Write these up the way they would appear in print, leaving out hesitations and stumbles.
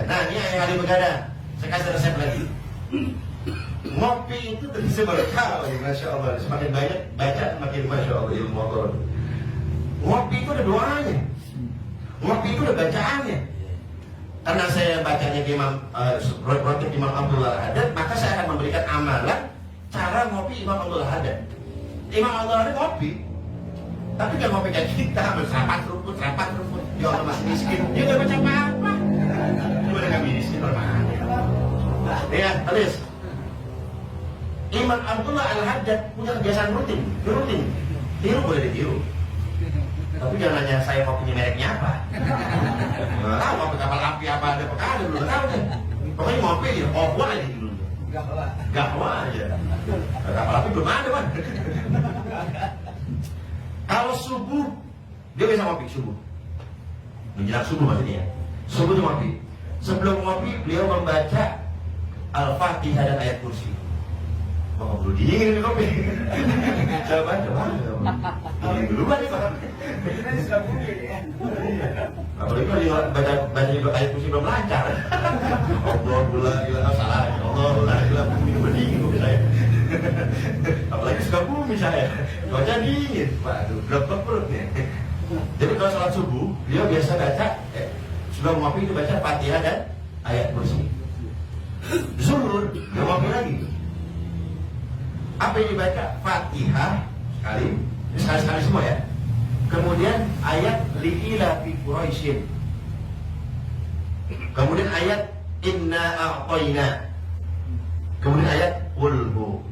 Nah, ini yang ahli begadang. Saya kasih resep lagi. Ngopi itu terisi berkah, masya Allah. Semakin banyak baca, semakin masya Allah ilmu Allah. Ngopi itu ada doanya. Ngopi itu ada bacaannya. Karena saya bacanya Imam Rotib Imam Abdul Haddad, maka saya akan memberikan amalan cara ngopi Imam Abdul Haddad. Imam Abdul Haddad ngopi, tapi dia ngopi kayak kita, rapat rumput. Dia orang masih miskin, dia nggak baca apa-apa. Dia udah nggak miskin normal. Ya, terus Imam Abdullah Al-Haddad punya kebiasaan rutin. Tiru boleh ditiru. Tapi jangan nanya saya kopinya mereknya apa. Nggak tahu kopi kapal api apa ada pekada belum tahu deh. Pokoknya ngopi dia, Ohwa aja dulu. Gahwa aja. Kapal api belum ada kan. Kalau subuh dia bisa ngopi subuh. Menjelang subuh maksudnya. Subuh itu ngopi. Sebelum ngopi beliau membaca Al-Fatihah dan ayat kursi. Mau perlu dingin nih kopi. Coba. Dingin dulu nih Pak. Apalagi kalau baca ayat kursi belum lancar. Alhamdulillah, salah. Alhamdulillah, minum berdingin kopi saya. Apalagi suka bumi saya. Baca dingin. Waduh, blok perut nih. Jadi kalau sholat subuh, beliau biasa baca sebelum ngopi itu baca Fatihah dan ayat kursi. Zuhur, dia ngopi lagi. Apa yang dibaca? Fatihah sekali semua ya. Kemudian ayat li'ila fi Quraisyin. Kemudian ayat inna a'tayna. Kemudian ayat ulhu.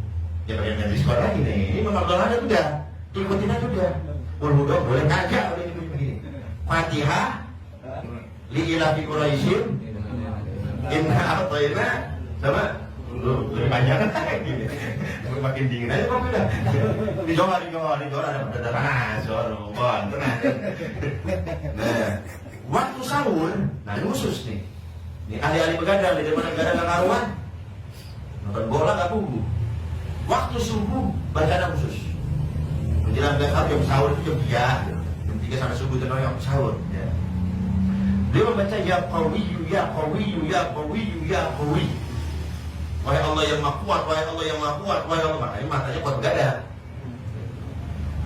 Ya bagian yang diskor lagi nih. Ini memang doa ada udah. Ikutin aja udah. Ulhu dong boleh kagak boleh begini. Fatihah li'ila fi Quraisyin. Inna a'tayna sama lebih panjang gini. Makin dingin aja kok udah. Di Johor ada pedagang tenang. Nah, waktu sahur, nah ini khusus nih. Ini ahli-ahli begadang, di mana begadang nggak karuan. Nonton bola nggak pugu. Waktu subuh bacaan khusus. Menjelang jam sahur itu jam 3 sampai subuh itu namanya sahur. Ya. Dia membaca ya qawiyyu ya qawiyyu ya qawiyyu ya qawiyyu. Wahai Allah yang maha kuat, wahai Allah yang maha kuat, wahai Allah. Makanya matanya kuat begadang.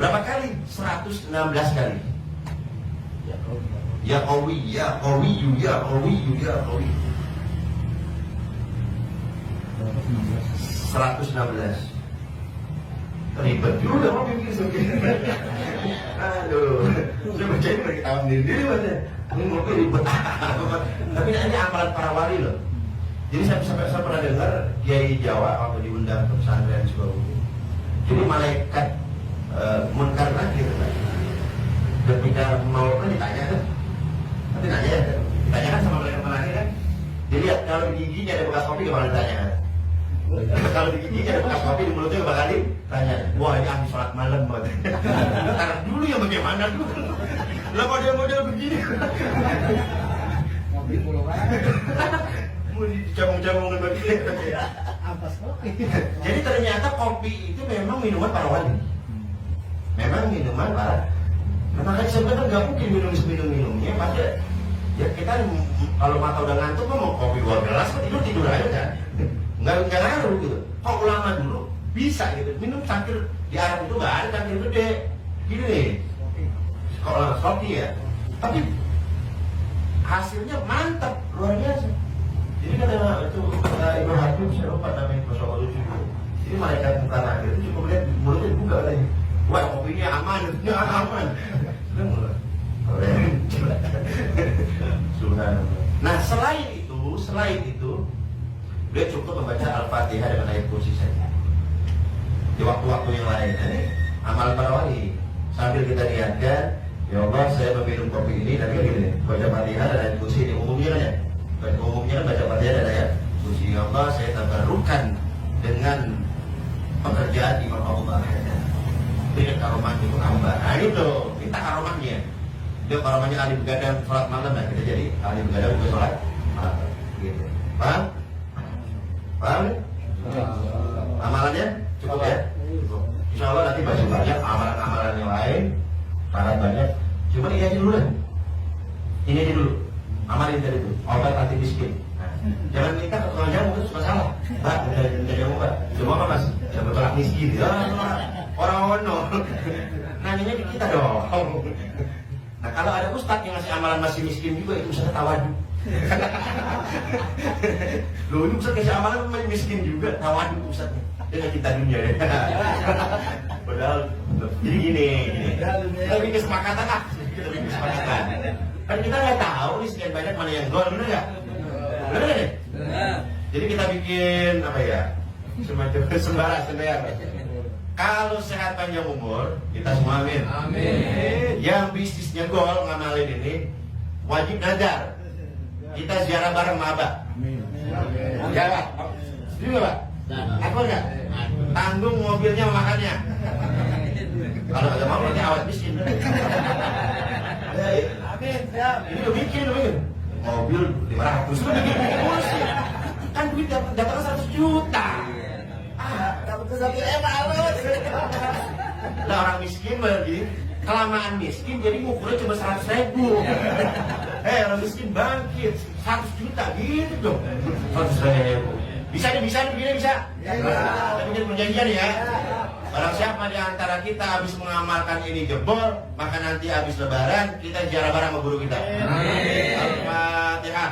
Berapa kali? 116 kali. Ya qawi, ya qawiyyu, ya qawiyyu, ya qawiyyu. 116. Ribet juga mau pikir segini. Aduh, saya baca ini lagi tahun sendiri baca. Ini mau ribet. Tapi ini amalan para wali loh. Jadi saya pernah dengar Kiai Jawa waktu diundang ke pesantren Sukabumi. Jadi malaikat munkar nakir ketika mau ditanya kan, nanti nanya ya, ditanyakan sama malaikat nakir kan. Dilihat kalau di giginya ada bekas kopi gimana ditanya kan? Kalau di giginya ada bekas kopi di mulutnya bakal ditanya. Wah ini ahli sholat malam banget. Taruh dulu yang bagaimana dulu. Lah model-model begini. Ngopi puluhan. Dicabung-cabungin begini. Ampas kopi. Jadi ternyata kopi itu memang minuman para wali. Memang minuman para. Makanya sebenarnya nggak mungkin minumnya pasti. Ya kita kalau mata udah ngantuk mau kopi 2 gelas tidur aja kan. Nggak ngaruh gitu. Kok ulama dulu bisa gitu minum cangkir di Arab itu nggak ada cangkir gede. Gini nih. Kalau kopi ya. Tapi hasilnya mantap luar biasa. Jadi kata Ibnu Hakim saya lupa namanya Masya Allah lucu. Jadi malaikat muka nakir itu cukup lihat mulutnya dibuka lagi. Wah kopinya aman, aman. Nah selain itu dia cukup membaca Al-Fatihah dengan ayat kursi saja. Di waktu-waktu yang lain ini amal para wali sambil kita niatkan, ya Allah saya meminum kopi ini tapi gini baca Fatihah dan ayat kursi ini umumnya kan ya. Umumnya kan baca Fatihah dan ayat kursi. Ya Allah saya tabarrukan dengan pekerjaan Imam Abdul Haddad. Berikan karomah untuk hamba. Nah itu minta karomahnya. Dia karomahnya ahli begadang sholat malam ya kita jadi ahli begadang juga sholat malam. Gitu. Paham? Paham? Amalannya cukup ya? Cukup. Insya Allah nanti masih banyak amalan-amalan yang lain. Sangat banyak. Cuma ini aja dulu deh. Ini aja dulu. Amalin tadi itu. obat anti miskin. Nah, jangan minta ke tukang jamu, itu suka salah. Mbak, minta jamu Mbak. Coba apa Mas? Jamu tolak miskin. Ya, orang ono. Nanyanya ke kita dong. Nah, kalau ada ustadz yang ngasih amalan masih miskin juga, itu ustadz tawadu. Loh, ini ustadz kasih amalan masih miskin juga, tawadu ustadznya. Dia kita dunia ya. Padahal, jadi gini. Kita bikin kesepakatan lah. Kita bikin kesepakatan. Kan kita nggak tahu nih sekian banyak mana yang gol, bener nggak? Bener nggak? Jadi kita bikin apa ya? Semacam sembarang. Kalau sehat panjang umur, kita semua amin. Amin. Yang bisnisnya gol ngamalin ini wajib nadar. Kita ziarah bareng sama Abah. Amin. Ya Pak. Setuju nggak Pak? Apa nggak? Tanggung mobilnya makannya. Kalau nggak mau nanti awet miskin. Amin. Ini udah bikin. Mobil 500 udah bikin kursi. Kan duit datangnya 100 juta. Dapat ke satu halus. Lah orang miskin lagi kelamaan miskin jadi ngukurnya cuma 100.000. Orang miskin bangkit 100 juta gitu dong. 100.000. Bisa begini bisa. Tapi jadi perjanjian ya. Barang siapa di antara kita habis mengamalkan ini jebol, maka nanti habis lebaran kita ziarah bareng sama guru kita. Amin. Al-Fatihah.